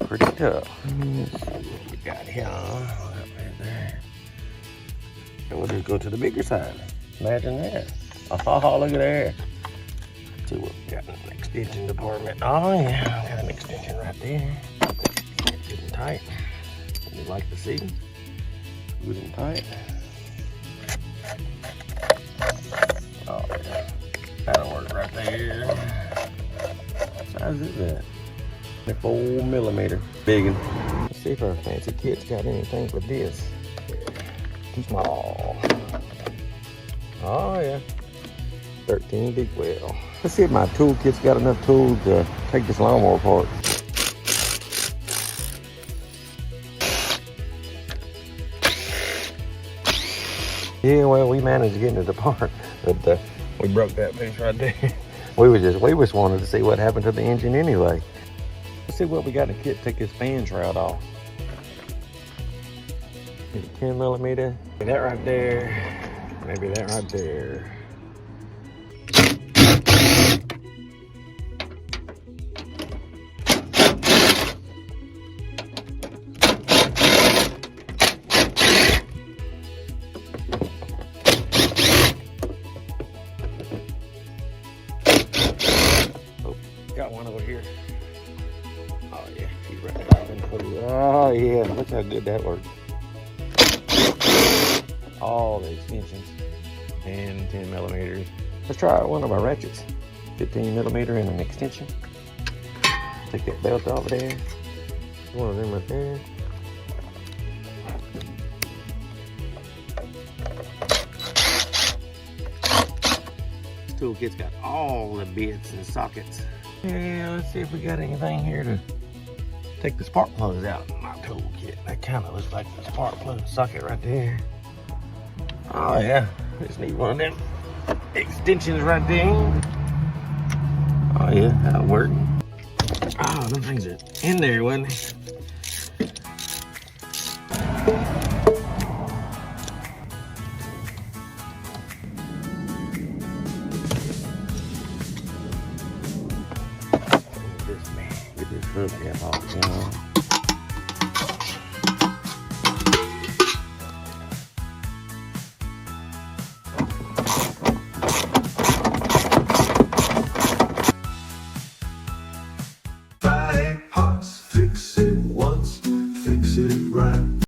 pretty tough. Let's see what we got here. Right there. And we'll just go to the bigger side. Imagine that. Oh, look at there. Let's see what we got in the extension department. Oh yeah, got an extension right there. Good and tight. You like to see? Good and tight. Oh yeah, that'll work right there. What size is that? 4mm. Big one. Let's see if our fancy kit's got anything for this. Too small. Oh yeah. 13 deep well. Let's see if my toolkit's got enough tools to take this lawnmower apart. Yeah, well, we managed to get it apart, but we broke that piece right there. We just wanted to see what happened to the engine anyway. Let's see what we got in the kit. Take this fan shroud off. 10mm. Maybe that right there. Maybe that right there. Oh, got one over here. Oh yeah, she's right there. Oh yeah, look how good that works. All the extensions and 10mm. Let's try one of our ratchets. 15mm and an extension. Take that belt off there. One of them right there. This toolkit's got all the bits and sockets. Yeah, let's see if we got anything here to take the spark plugs out in my toolkit. That kind of looks like the spark plug socket right there. Oh yeah, just need one of them extensions right there. Oh yeah, that'll work. Oh, them things are in there, wasn't they? Get this hook off, you know.